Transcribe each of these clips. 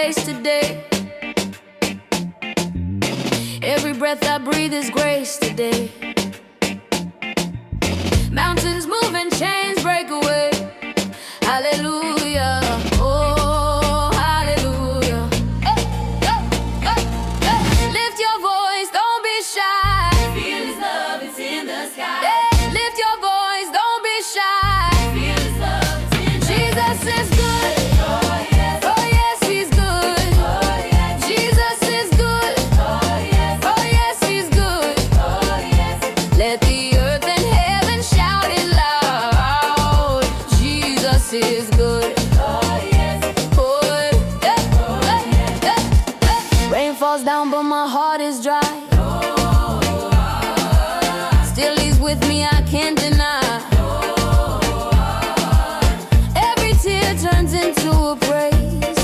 face today. Every breath I breathe is grace today. Mountains move and chains break away. Hallelujah. Oh, hallelujah. Hey, hey, hey, hey. Lift your voice, don't be shy. Feel His love, it's in the sky. Hey, lift your voice, don't be shy. Feel His love, it's in the sky. Jesus is good. Oh yes, oh yes, He's good. Oh yes, Jesus is good. Oh yes, oh yes, He's good. Oh yes, let the earth and heaven shout it loud. Jesus is good. Oh yes, good. Rain falls down, but my heart is dry. Still He's with me, I can't deny. Every tear turns into a praise.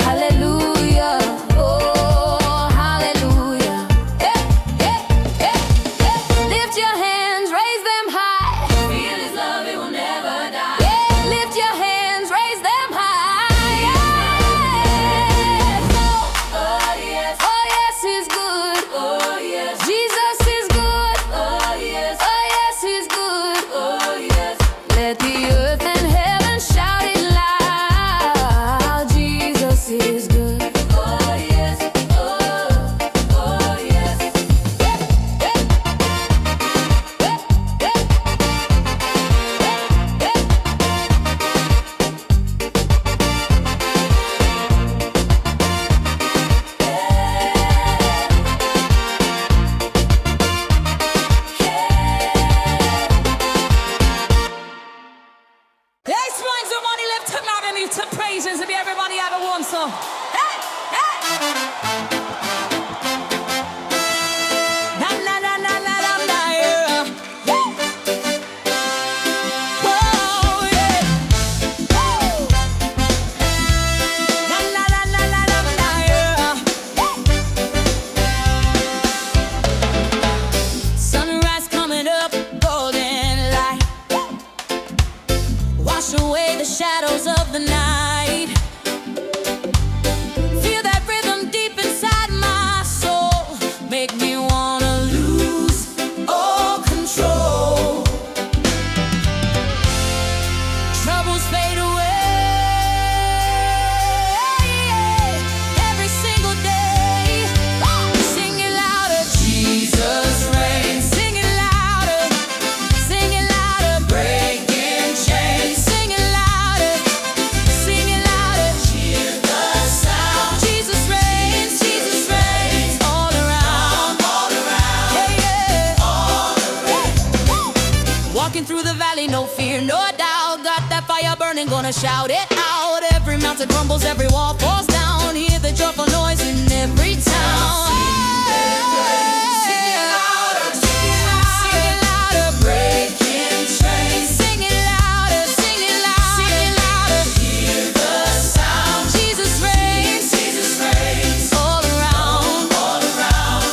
Hallelujah. Oh, hallelujah. Hey, hey, hey, hey. Lift your hands, raise them high. Feel His love, it will never die. Yeah, lift your hands, raise them high. Yes. Oh yes, oh yes, He's good. Oh yes, Jesus is good. Oh yes, oh yes, He's good. Oh yes, let the earth and heaven shout it loud. Jesus is good. Oh yes, oh yes. This one's the money left to not and to praises and everybody have a one so. Hey, hey. Na na na na na na na yeah. Whoa, yeah. Woo. Na na na na na na na yeah. Sunrise coming up, golden light. Wash away the shadows of the night. Feel that rhythm deep inside my soul. Make me wanna lose all control. Troubles fade away every single day. Sing it louder, Jesus reigns. Sing it louder, breaking chains. Sing it louder, hear the sound. Jesus reigns, all around, yeah, yeah. All around. Walking through the valley, no fear, no doubt. Got that fire burning, gonna shout it out. Every mountain crumbles, every wall falls down. Hear the joyful noise in every town. Sing it louder, breaking chains. Sing it louder, hear the sound. Jesus reigns, all around, all around.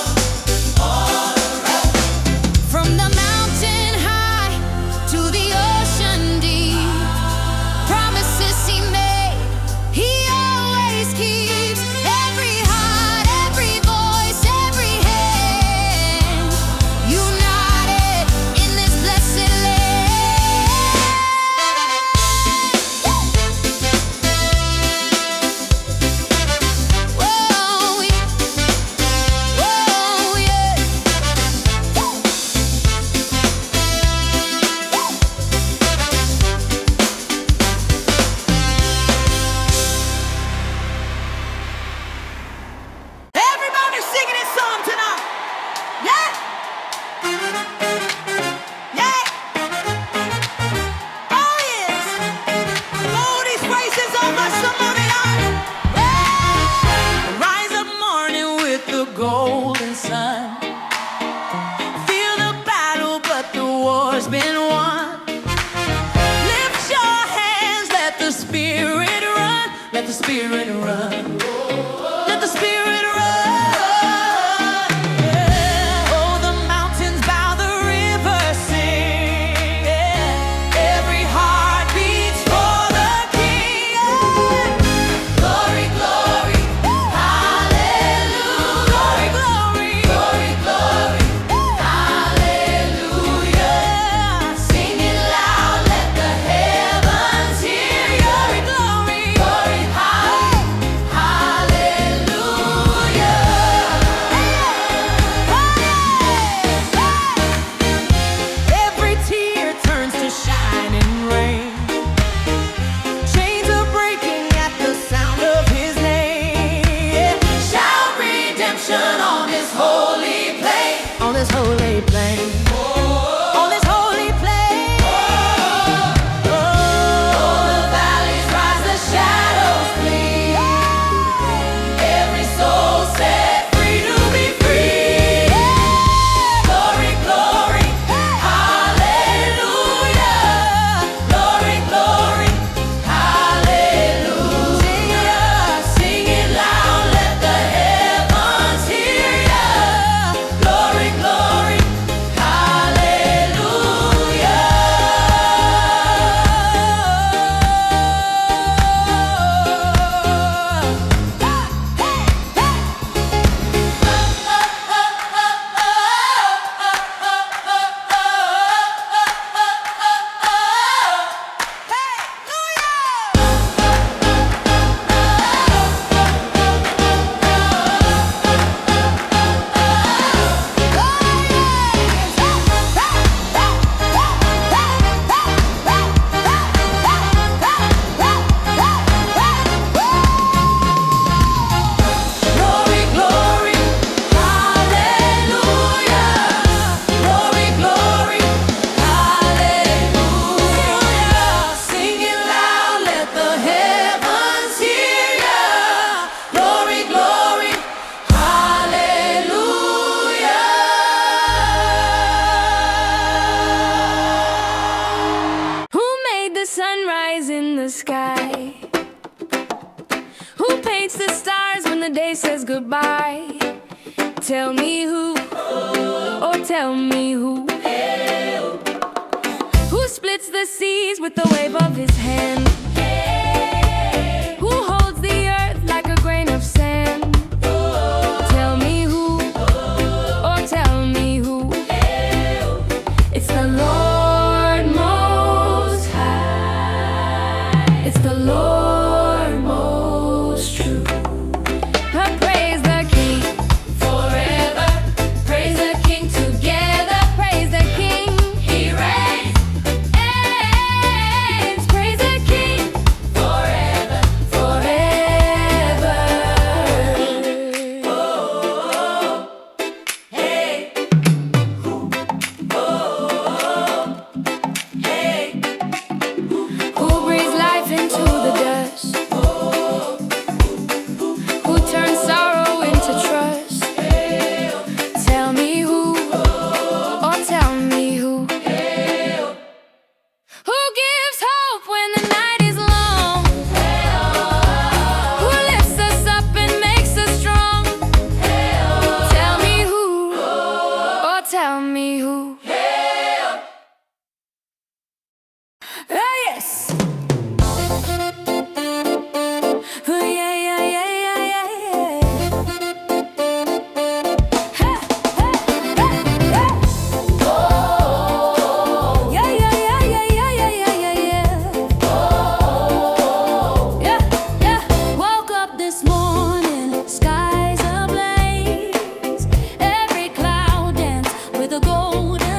From the mountain high to the ocean deep, promises He made, He always keeps. Every heart, every voice, every hand, united in this blessed land. Whoa, yeah. Whoa, yeah. Everybody singing this song tonight. Yeah. Yeah. Oh yes. Oh, these praises over somebody else. Rise up morning with the golden sun. Feel the battle, but the war's been won. Lift your hands, let the spirit run. Let the spirit run. Let the spirit run. Yeah. Oh, the mountains bow, the rivers sing. Yeah. Every heart beats for the King. Yeah. Glory, glory. this holy plain, on this holy plain, on this holy plain. Oh, the valleys rise, the shadows flee. Every soul set free to be free. Glory, glory, hallelujah. Glory, glory, hallelujah. Sing it loud, let the heavens hear ya. Glory, glory, sunrise in the sky? Who paints the stars when the day says goodbye? Tell me who, oh tell me who. Who splits the seas with the wave of his hand? Who holds the earth like a grain of sand? Tell me who, oh tell me who. It's the Lord Most High. It's the Lord Most True. Praise the King forever. Praise the King together. Praise the King, He reigns. Praise the King forever, forever. Oh, hey, oh, hey. Who breathes life into the dust? Who turns sorrow into trust? Tell me who, oh tell me who. Who gives hope when the night is long? Who lifts us up and makes us strong? Tell me who, oh tell me who. Yes! Oh, yeah, yeah, yeah, yeah, yeah, yeah. Ha, ha, ha, ha. Oh, yeah, yeah, yeah, yeah, yeah, yeah, yeah, yeah, yeah. Oh, yeah, yeah. Woke up this morning, skies ablaze. Every cloud danced with a golden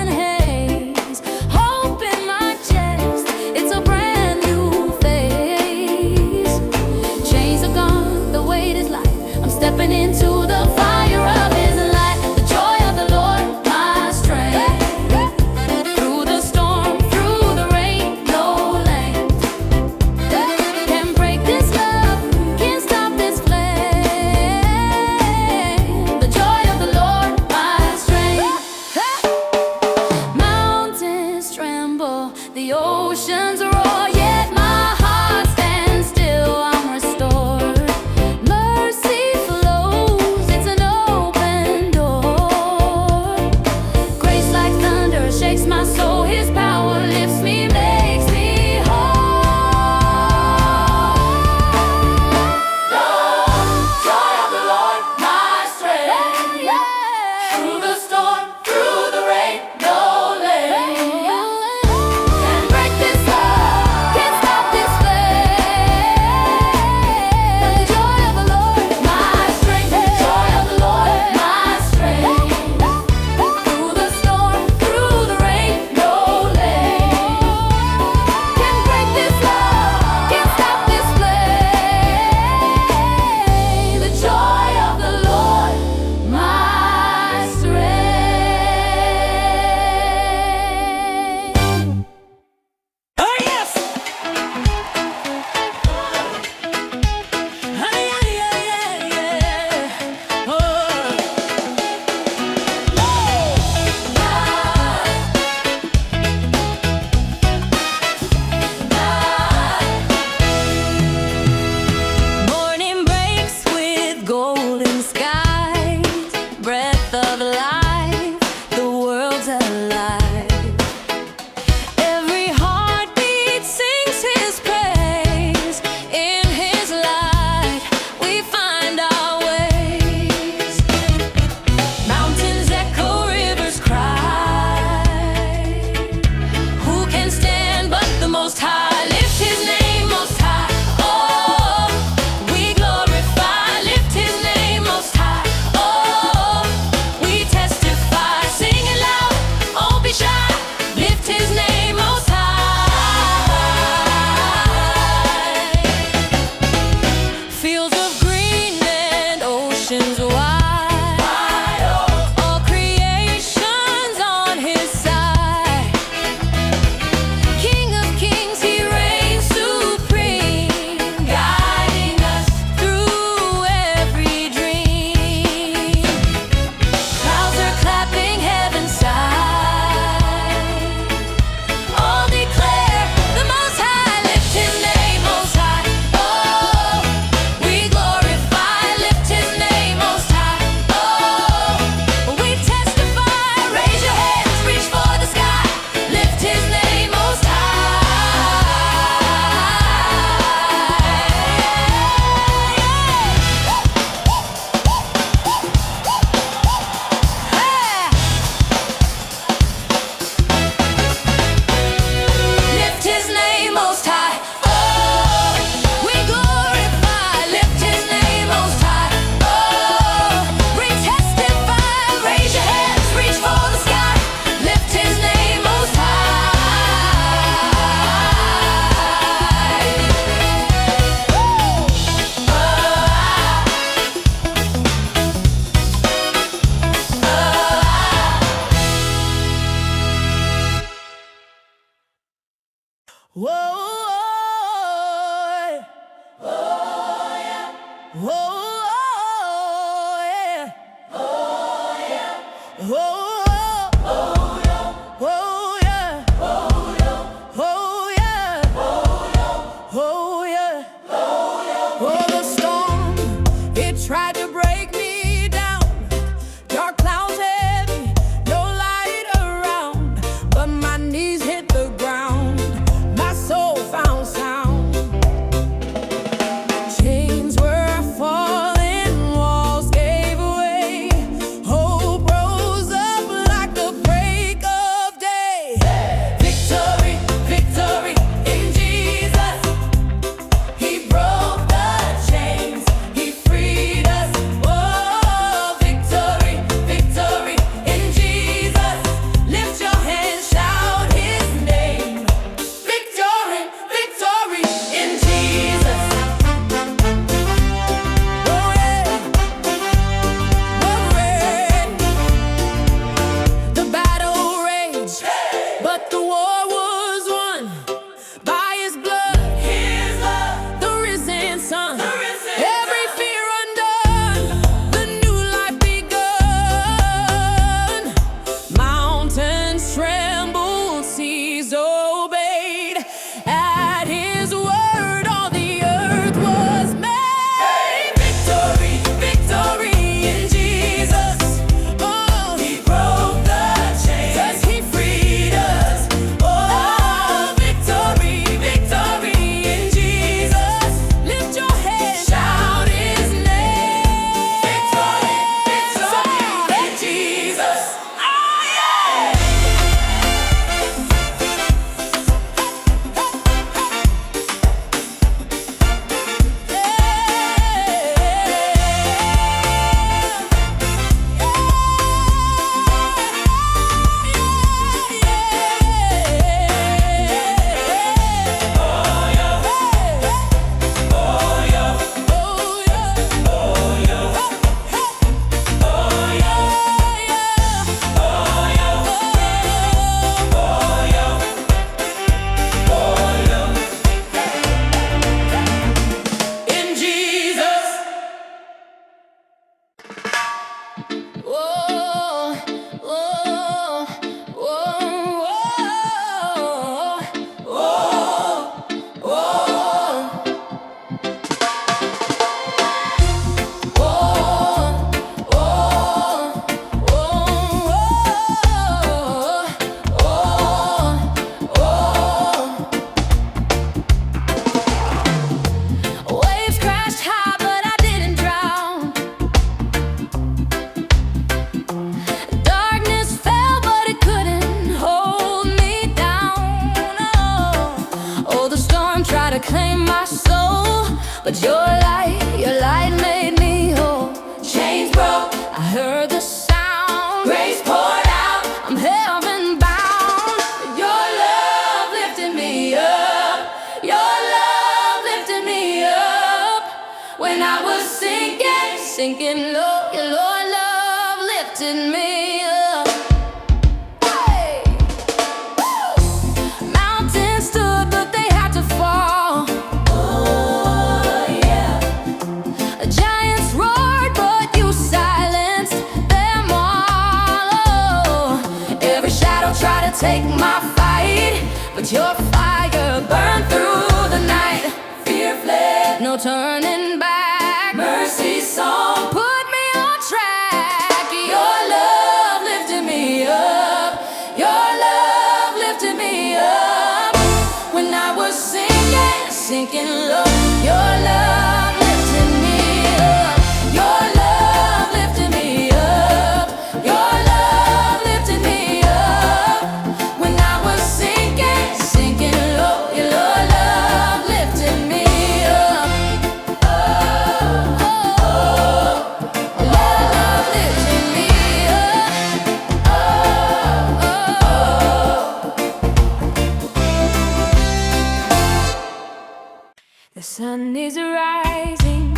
Oh, oh, yeah. Oh, yeah. Oh, yeah. Oh, the storm, it tried to break me down. Dark clouds heavy, no light around. But my knees hit the ground, my soul found sound. Chains were falling, walls gave away. Hope rose up like the break of day. Victory, victory in Jesus. He broke the chains, He freed us. Oh, victory, victory in Jesus. Lift your hands, shout His name. Victory, victory in Jesus. Oh, yeah. Oh, yeah. The battle raged, but the war was won by His blood. His love, the risen Son. Every fear undone, the new life begun. Mountains trembled, seas obeyed. At His word, all the earth was made. Victory, victory in Jesus. Oh, He broke the chains, 'cause He freed us. Oh, victory, victory in Jesus. Lift your head, shout His name. Victory, victory in Jesus. Oh, yeah. In Jesus. Whoa, whoa, whoa, whoa, whoa, Waves crashed high, but I didn't drown. Darkness fell, but it couldn't hold me down. Oh, the storm tried to claim my soul, but your light made me whole. Chains broke, I heard the sound. Grace poured out, I'm heaven bound. Your love lifted me up. Your love lifted me up. When I was sinking low, your love lifted me up. Hey! Woo! Mountains stood, but they had to fall. Oh, yeah. Giants roared, but you silenced them all. Oh, every shadow tried to take my fight, but your fire burned through the night. Fear fled, no turning back. Mercy song put me on track. Your love lifted me up. Your love lifted me up. When I was sinking low, your love lifted me up. Your love lifted me up. Your love lifted me up. When I was sinking low, your love lifted me up. Oh, oh, oh. Your love lifted me up. Oh, oh, oh. The sun is rising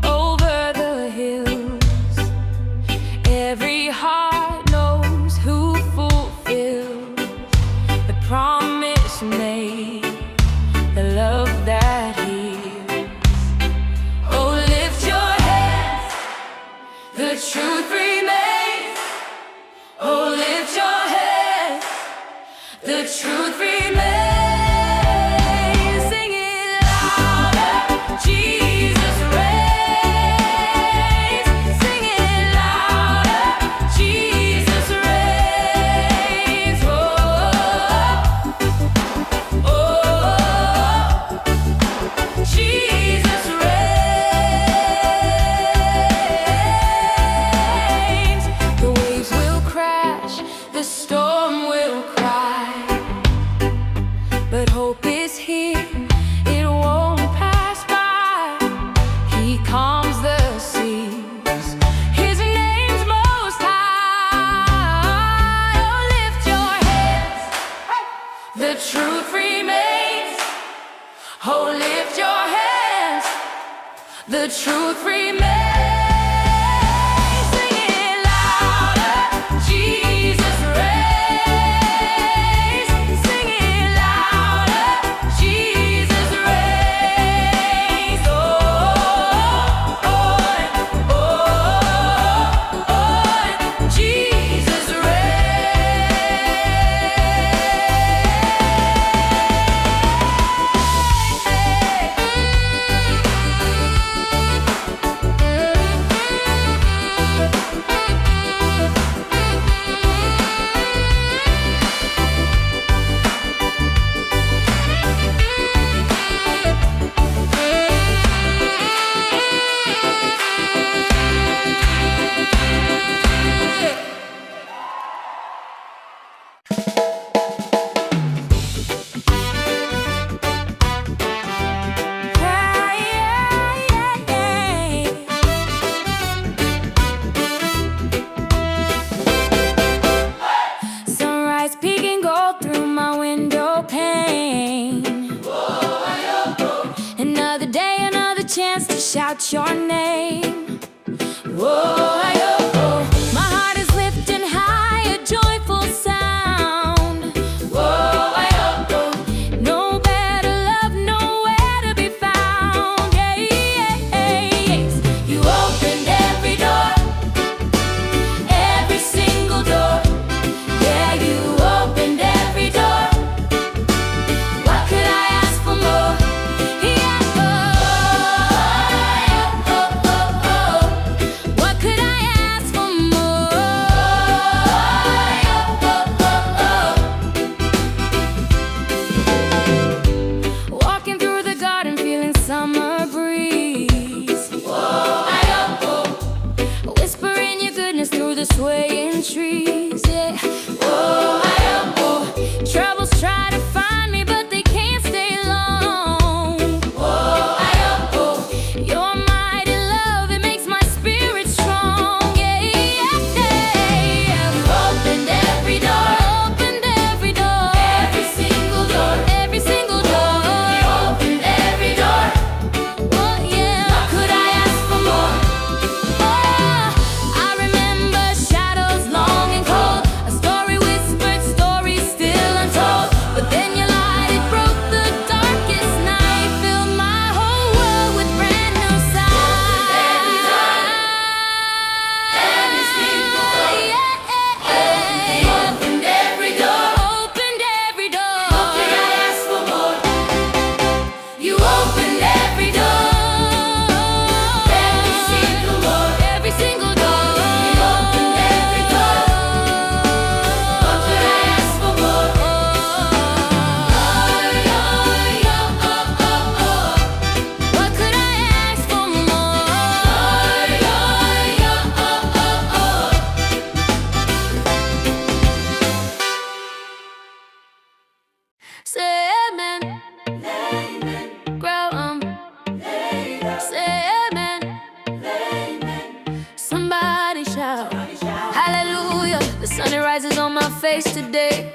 over the hills. Every heart knows who fulfills the promise made, the love that heals. Oh, lift your heads, the truth remains. truth remains. Sing it louder. Jesus reigns. Sing it louder. Jesus reigns. Oh, oh, Jesus reigns. The waves will crash, the storm will cry, but hope is here, it won't pass by. He calms the seas, his name's most high. Oh, lift your heads, the truth remains. Oh, lift your hands, the truth remains. Sing it louder, Jesus reigns. Sing it louder, Jesus reigns. Oh, oh, oh, oh, Jesus sunrise peeking gold through my window pane. Another day, another chance to shout your name. Whoa, my heart is lifting high, a joyful sound. Whoa, no better love, nowhere to be found. Yes, you opened every door, every single door. Yeah, you opened every door. What could I ask for more? Yeah, what could I ask for more? Walking through the garden, feeling summer breeze. Whispering your goodness through the swaying trees. Yeah. Troubles try to find me, but they can't stay long. Your mighty love, it makes my spirit strong. Yeah, opened every door, opened every door, every single door, every single door. You opened every door. Oh yeah, what could I ask for more? Oh, I remember shadows long and cold, a story whispered, story still untold. But then your light, it broke the darkest night, filled my whole world with brand new sight. Every single door, you opened every door, opened every door. What could I ask for more? You opened every door, every single door, every single door. You opened every door. What could I ask for more? What could I ask for more? Say amen. Grow say amen. Somebody shout hallelujah. The sun it rises on my face today.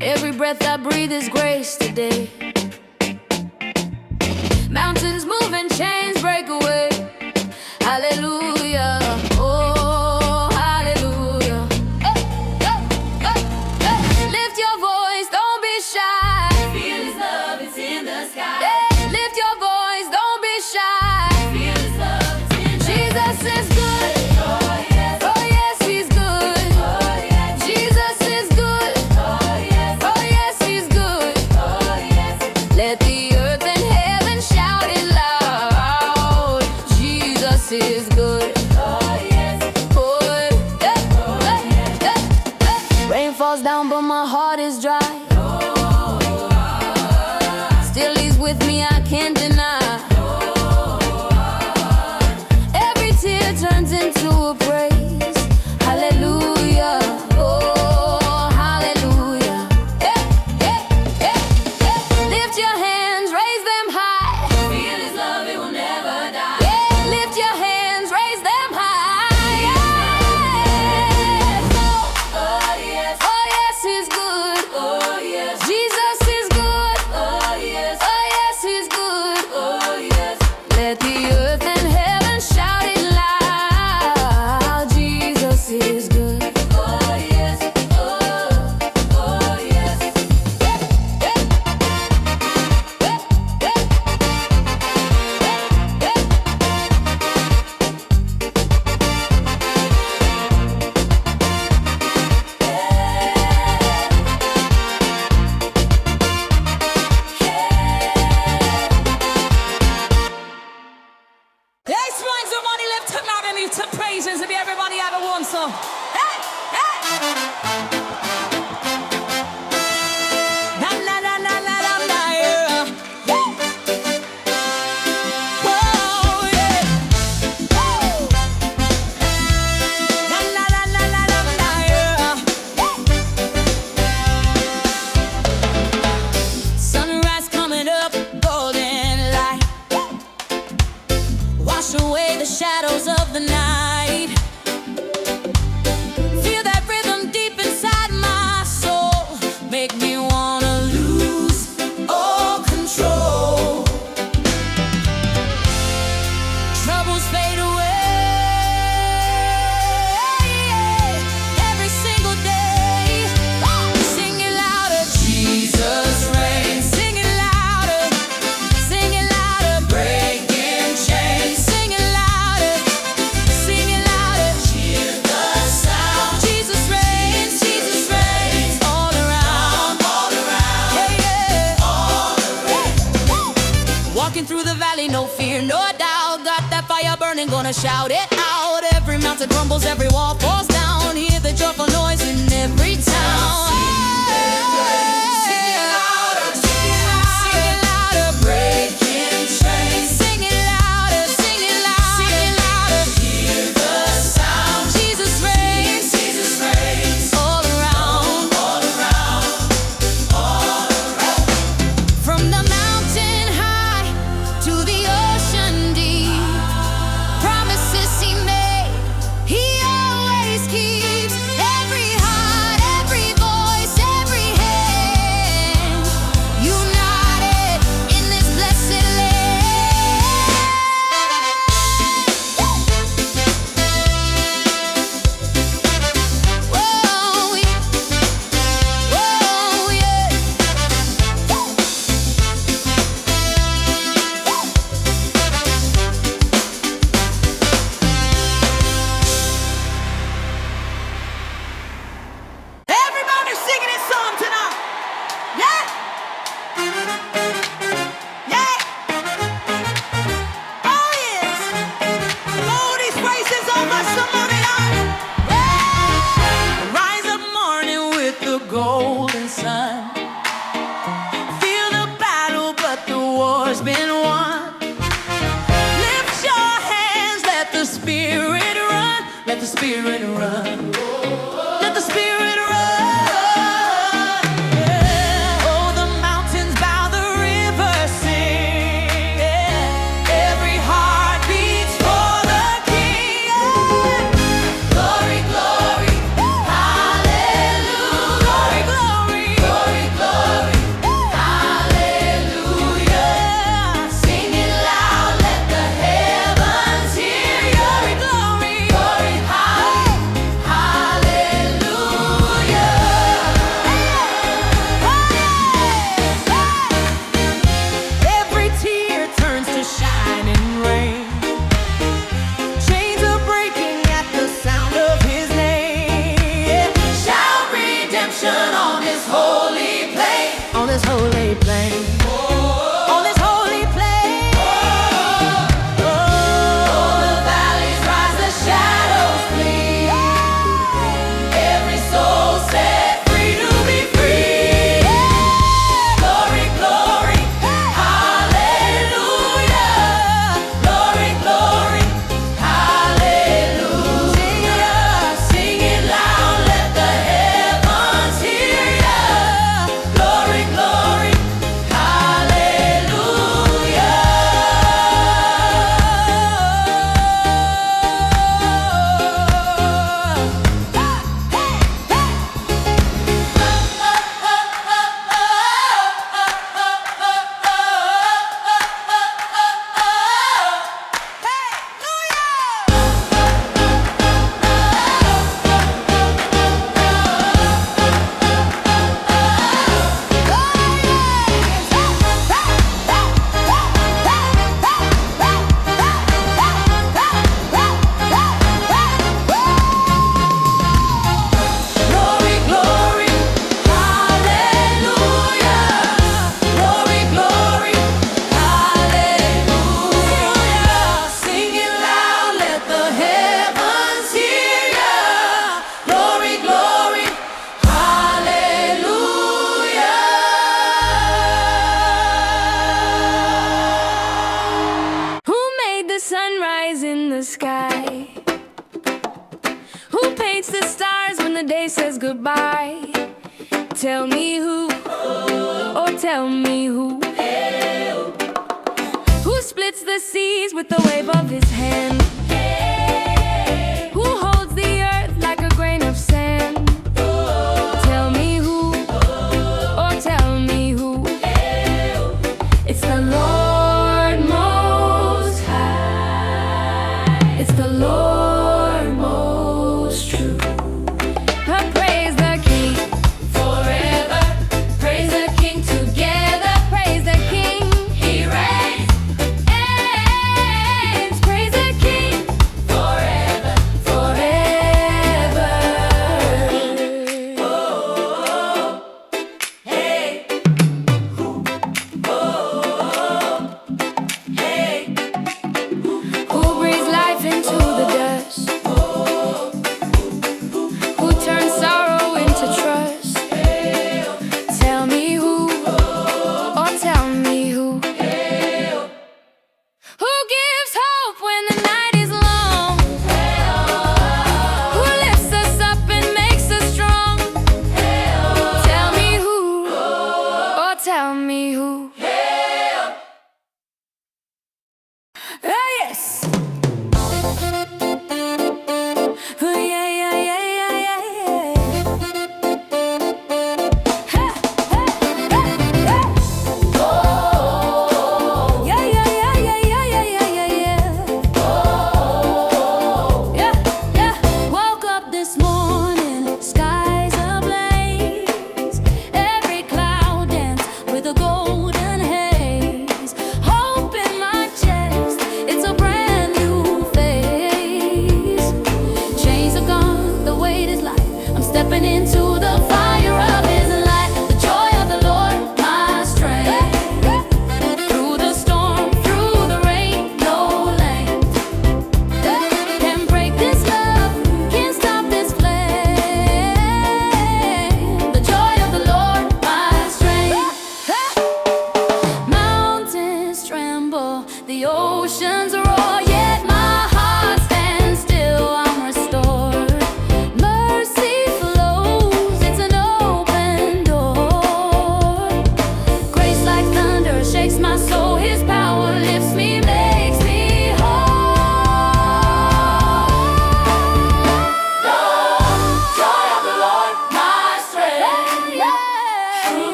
Every breath I breathe is grace today. Mountains move and chains break away. Hallelujah. Oh, hallelujah. Hey, hey, hey, hey. Lift your voice, don't be shy. Feel his love, it's in the sky. Hey, lift your voice, don't be shy. Feel his love, it's in the sky. Jesus is good. Oh yes, he's good. Oh yes, Jesus is good. Hey, hey. Na na na na na na na, yeah. Oh yeah. Oh. Na na na na na na na, yeah. Sunrise coming up, golden light. Wash away the shadows of the night. Feel that rhythm deep inside my soul. Make me wanna lose all control. Troubles fade away every single day. Sing it louder, Jesus reigns. Sing it louder, breaking chains. Sing it louder, hear the sound. Jesus reigns, all around, yeah, yeah. All around. Walking through the valley, no fear, no doubt. Got that fire burning, gonna shout it out. Every mountain crumbles, every wall falls down. Hear the joyful noise in every town. Sing it louder, breaking chains. Sing it louder, hear the sound. Jesus reigns, all around, From the mountain high to the ocean deep, promises he made, he always keeps. Every heart, every voice, every hand, united in this blessed land. Whoa, yeah. Whoa, yeah. Everybody singing this song tonight. Yeah. Yeah. Oh yes. Melodies, praises over somebody else. Rise up morning with the golden sun. Feel the battle, but the war's been won. Lift your hands, let the spirit run. Let the spirit run. Let the spirit run. Yeah. Oh, the mountains bow, the rivers sing. Yeah. Every heart beats for the King. Yeah. Glory, glory, hallelujah. Glory, glory, hallelujah. Sing it loud, let the heavens hear. Glory, glory, hallelujah. Reach the stars when the day says goodbye. Tell me who, or tell me who. Who splits the seas with the wave of his hand? Who holds the earth like a grain of sand? Tell me who, or tell me who. It's the Lord Most High. It's the Lord Most True. Praise the King forever. Praise the King together. Praise the King, He reigns. Praise the King.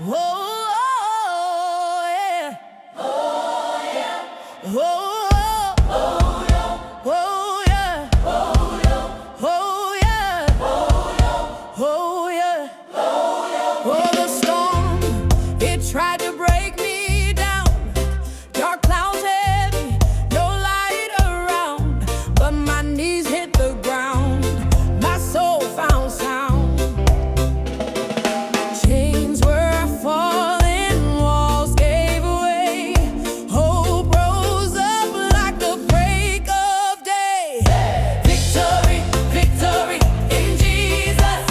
Oh, yeah. Oh, oh, yeah. Oh, yeah. Oh, yeah. Oh, the storm, it tried to break me down. Dark clouds heavy, no light around. But my knees hit the ground, my soul found sound. Chains were falling, walls gave way. Hope rose up like the break of day. Victory, victory in Jesus.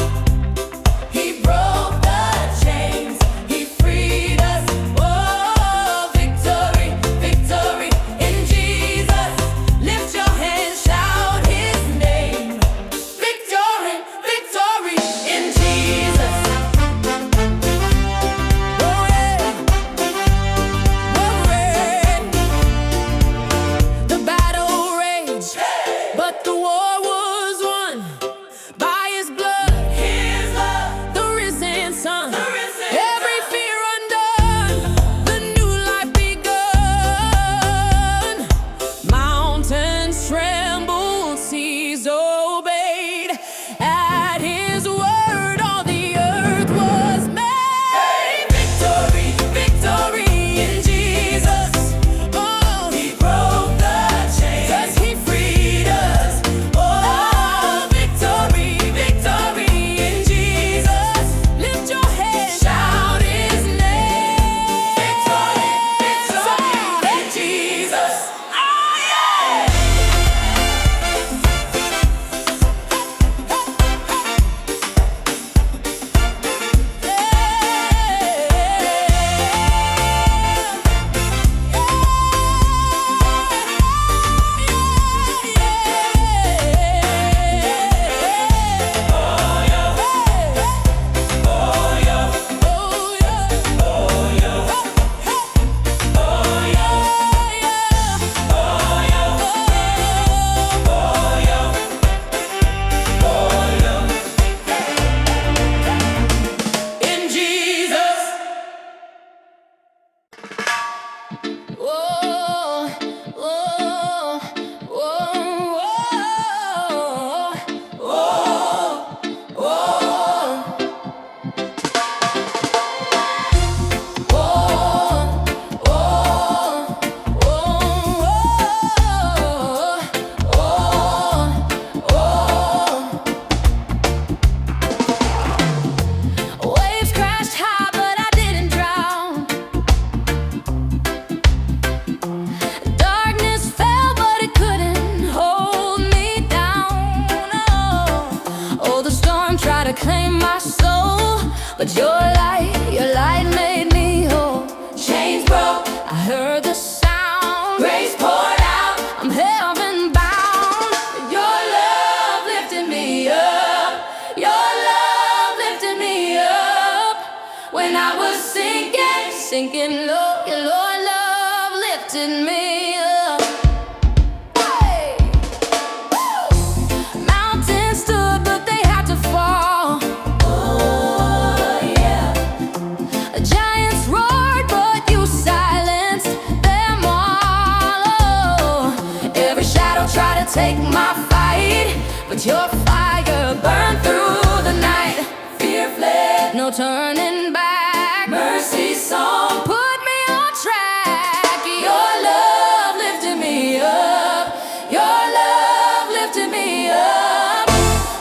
He broke the chains, He freed us. Oh, victory, victory in Jesus. Lift your hands, shout His name. Victory, victory in Jesus. Oh yeah, oh yeah. The battle raged, but the war was won by His blood, His love, the risen Son. Every fear undone, the new life begun. Mountains trembled, seas obeyed. At His word, all the earth was made. Victory, victory in Jesus. Oh, He broke the chains, 'cause He freed us. Oh, victory, victory in Jesus. Lift your head, shout His name. Victory, victory in Jesus. Oh yeah. In Jesus. Whoa, whoa, whoa, whoa, whoa, Waves crashed high, but I didn't drown. Darkness fell, but it couldn't hold me down. Oh, the storm tried to claim my soul, but your light made me whole. Chains broke, I heard the sound. Grace poured out, I'm heaven bound. Your love lifted me up. Your love lifted me up. When I was sinking low, your love lifted me up. Hey! Woo! Mountains stood, but they had to fall. Oh yeah. Giants roared, but you silenced them all. Oh, every shadow tried to take my fight, but your fire burned through the night. Fear fled, no turning back. Mercy song put me on track. Your love lifted me up. Your love lifted me up.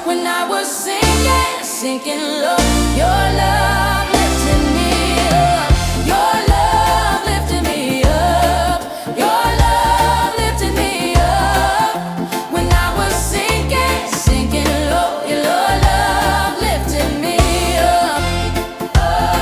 When I was sinking low, your love lifted me up. Your love lifted me up. Your love lifted me up. When I was sinking low, your love lifted me up. Oh.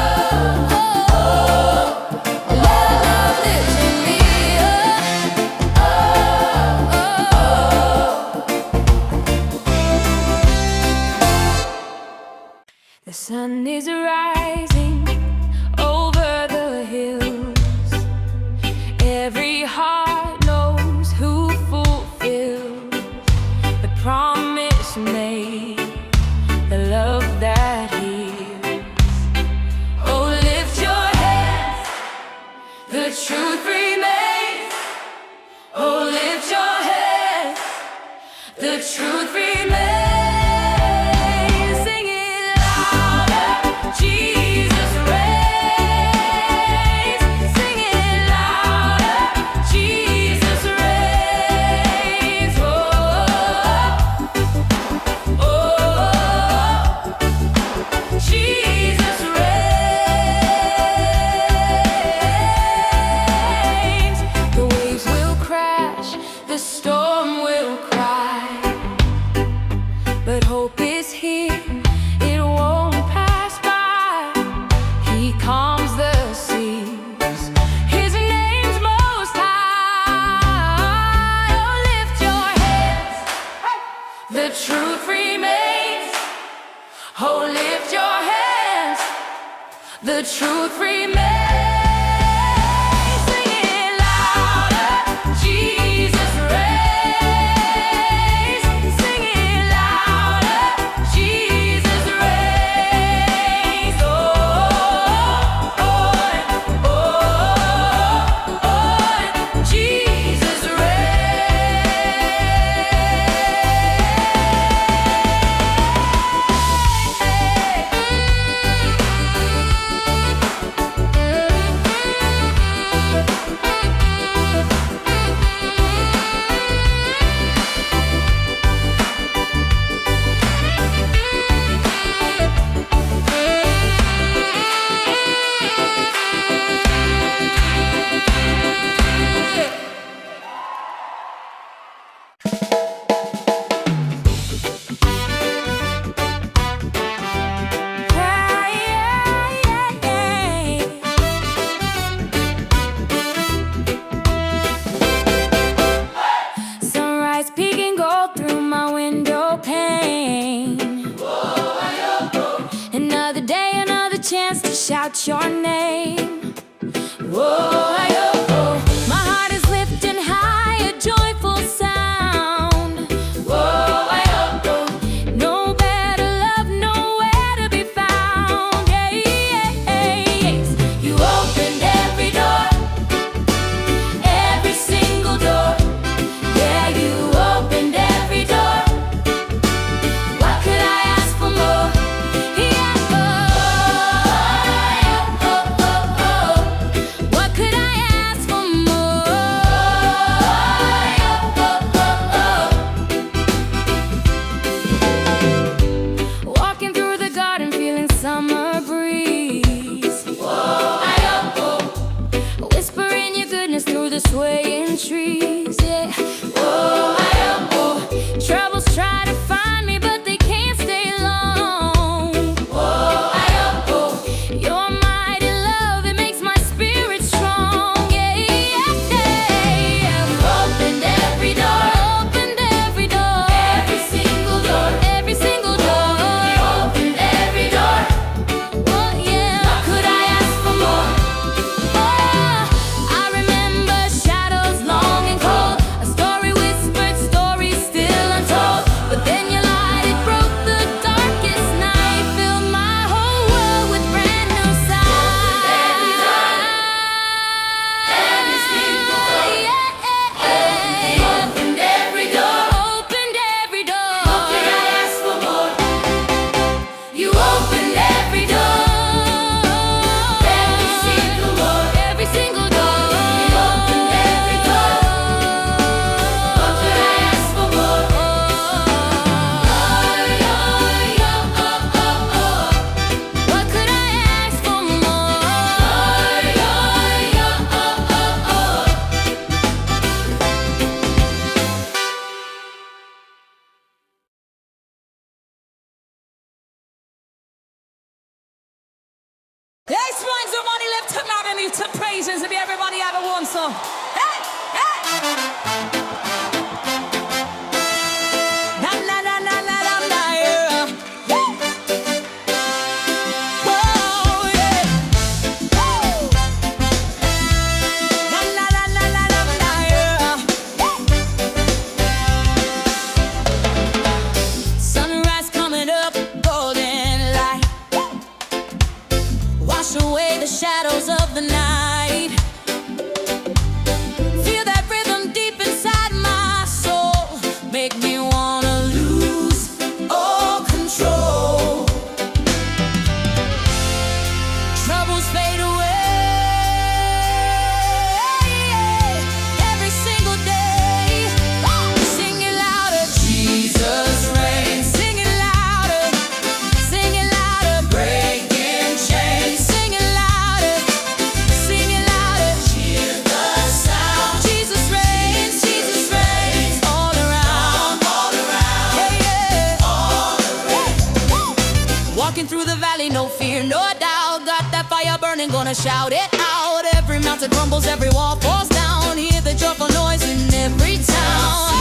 The truth remains. Sing it louder. Jesus reigns. Sing it louder. Jesus reigns. Oh, oh, oh, oh, Jesus sunrise peeking gold through my window pane. Another day, another chance to shout your name. Whoa, my heart is lifting high, a joyful sound. Whoa, no better love, nowhere to be found. Yes, you opened every door, every single door. Yeah, you opened every door. What could I ask for more? Yeah, what could I ask for more? Walking through the garden, feeling summer breeze. Whispering your goodness through the swaying trees. Yeah. Troubles try to find me, but they can't stay long. Your mighty love, it makes my spirit strong. Yeah, opened every door, opened every door, every single door, every single door. You opened every door. Oh yeah, what could I ask for more? Oh, I remember shadows long and cold, a story whispered, story still untold. But then your light, it broke the darkest night, filled my whole world with brand new sight. Every single door, opened every door, opened every door. What could I ask for more? You opened every door, every single door, every single door. You opened every door. What could I ask for more? What could I ask for more? This one's the money left to not and to praises and be everybody have a one song. Hey, hey. Na na na na na na na yeah. Woo. Whoa, yeah. Woo. Na na na na na na na yeah. Sunrise coming up, golden light. Wash away the shadows of the night. Feel that rhythm deep inside my soul. Make me wanna lose all control. Troubles fade away every single day. Sing it louder, Jesus reigns. Sing it louder, breaking chains. Sing it louder, cheer the sound. Jesus reigns, all around, yeah, all around. Walking through the valley, no fear, no doubt. Got that fire burning, gonna shout it out. Every mountain crumbles, every wall falls down. Hear the joyful noise in every town.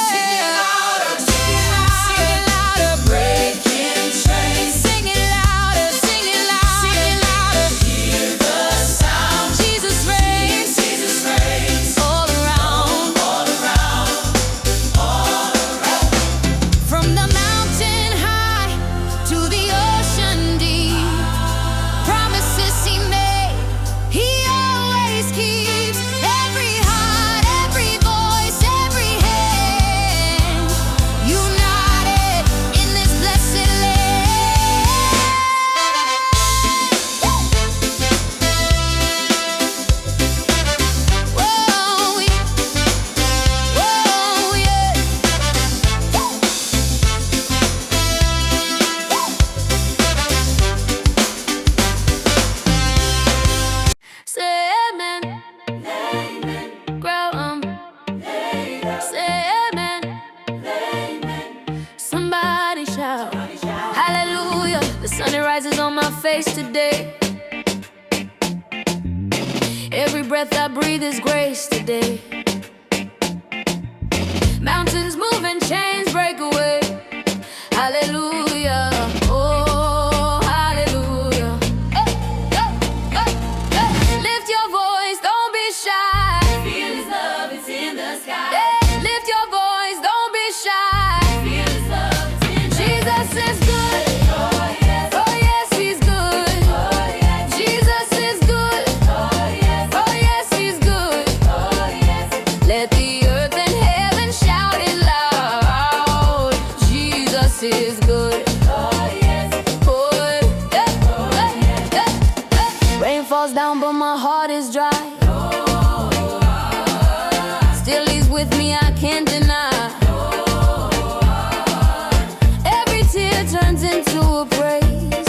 Sing it louder, breaking chains. Sing it louder, smiles on my face today. Every breath I breathe is grace today. Mountains move and chains break away. Hallelujah, oh hallelujah. Hey, hey, hey, hey. Lift your voice, don't be shy. Feel His love, it's in the sky. Hey, lift your voice, don't be shy. Feel His love, it's in the sky. Jesus is good. Oh yes, oh yes, He's good. Oh yes, Jesus is good. Oh yes, oh yes, He's good. Oh yes, let the earth and heaven shout it loud. Jesus is good. Oh yes, good. Rain falls down, but my heart is dry. Still He's with me, I can't deny. Every tear turns into a praise.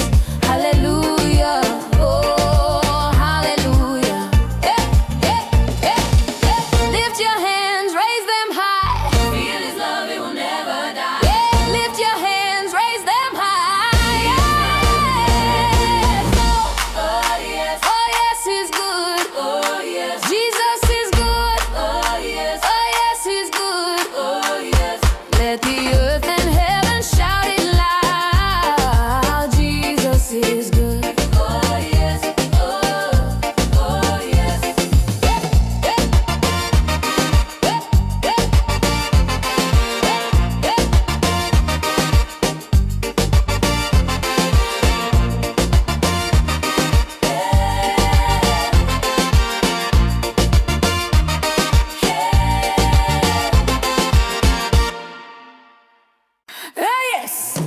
Hallelujah, oh hallelujah. Hey, hey, hey, hey. Lift your hands, raise them high. Feel His love, it will never die. Yeah, lift your hands, raise them high. Yes, oh yes, oh yes, He's good. Oh yes, Jesus is good. Oh yes, oh yes, He's good. Oh yes, let the earth and heaven shout it loud. Jesus is good. Oh yes, oh yes. Yes.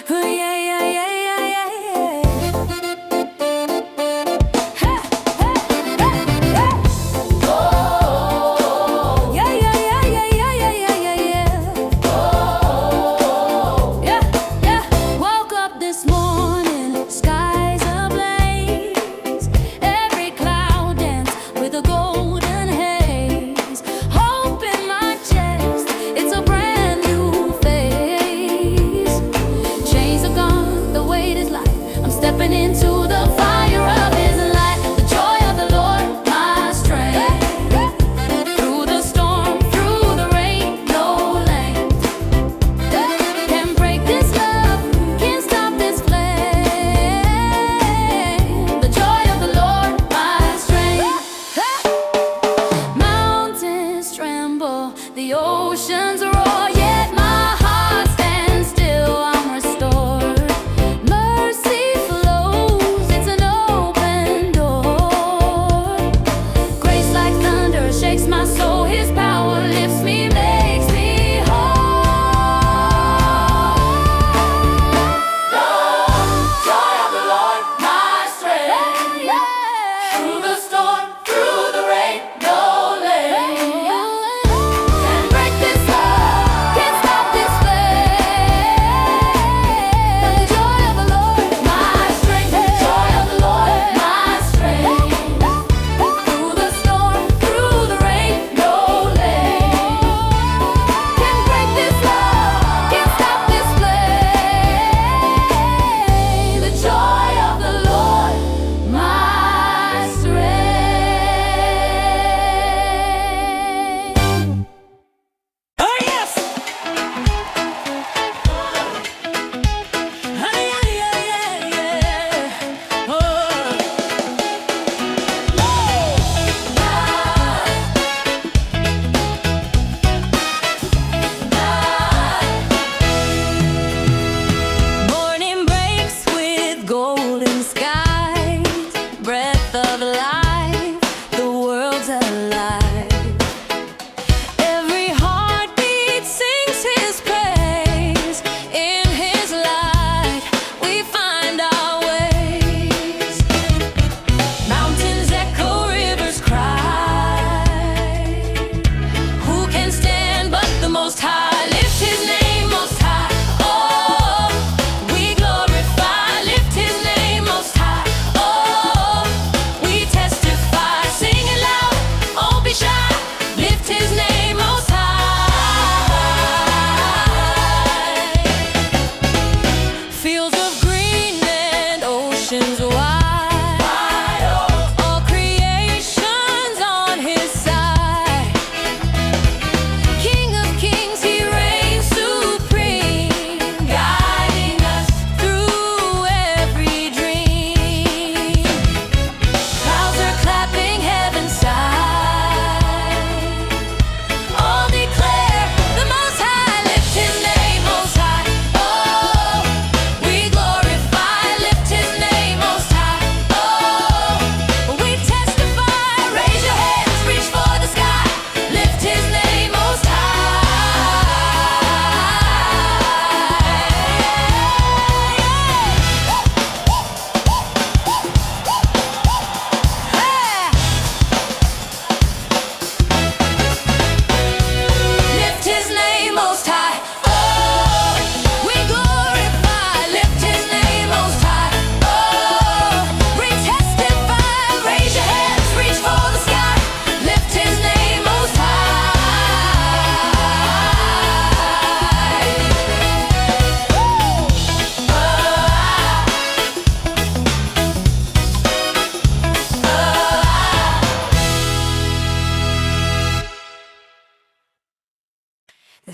Oh, yeah, yeah, yeah, yeah, yeah, yeah. Hey, hey, hey, hey. Oh, yeah, yeah, yeah, yeah, yeah, yeah, yeah, yeah. Oh, yeah, yeah. Woke up this morning, skies ablaze. Every cloud danced with a golden haze. Hope in my chest, it's a brand new phase. Chains are gone, the weight is light. I'm stepping into the fire of His light. The joy of the Lord, my strength. Through the storm, through the rain, no length can break this love, can't stop this flame. The joy of the Lord, my strength. Mountains tremble, the oceans roar, yet my heart stands still. I'm restored. Mercy flows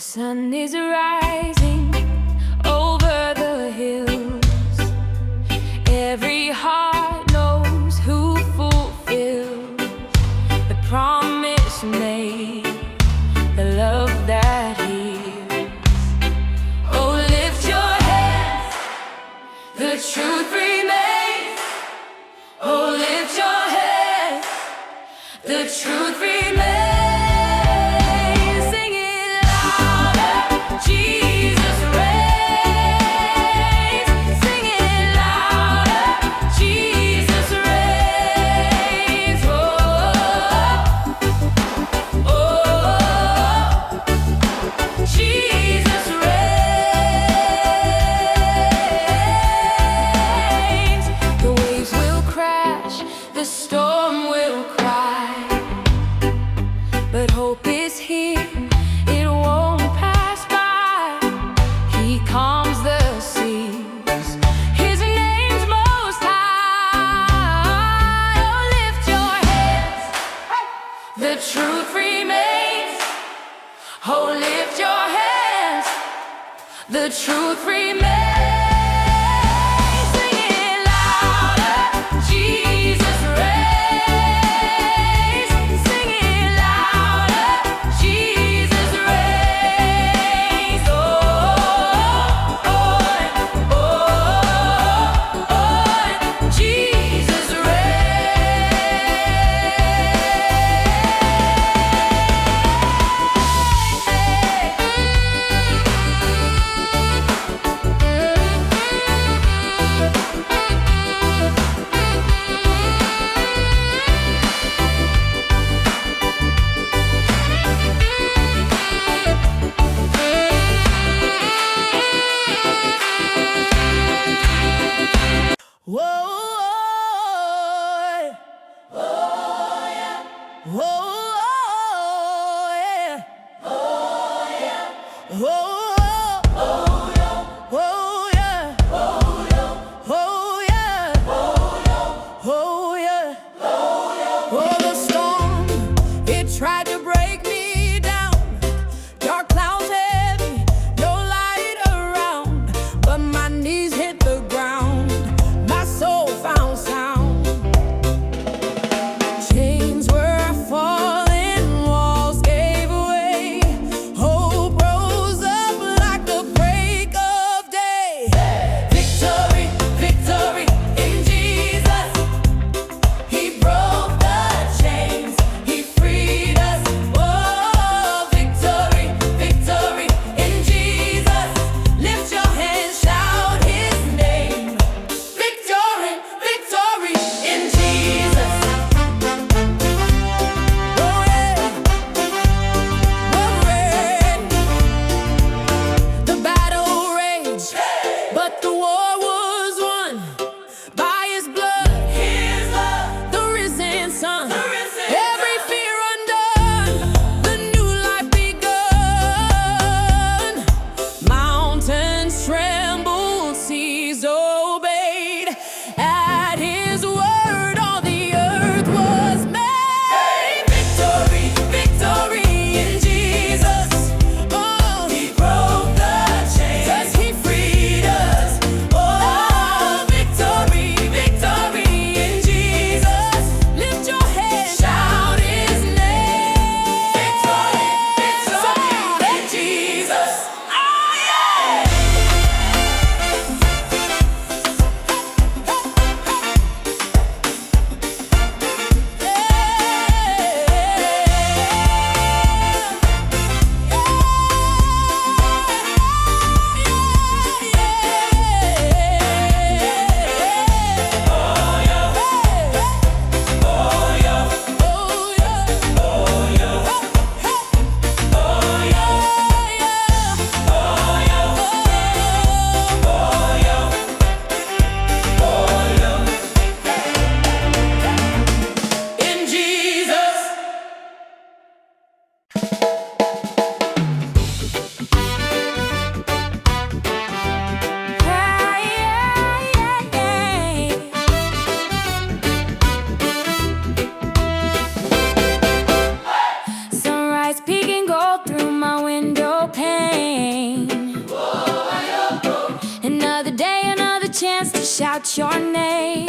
sun is rising over the hills. Every heart knows who fulfilled the promise made, the love that heals. Oh, lift your heads, the truth remains. Oh, lift your heads, the truth remains. The storm will cry, but hope is here, it won't pass by. He calms the seas, his name's most high. Oh, lift your heads, the truth remains. Oh, lift your hands, the truth remains. Tried to break me down, dark clouds heavy, no light around, but my knees hit the ground, my soul found sound. Chains were falling, walls gave away, hope rose up like the break of day. Victory, victory in Jesus, He broke the chains, He freed us. Oh, victory, victory in Jesus. Lift your hands, shout His name. shout your name.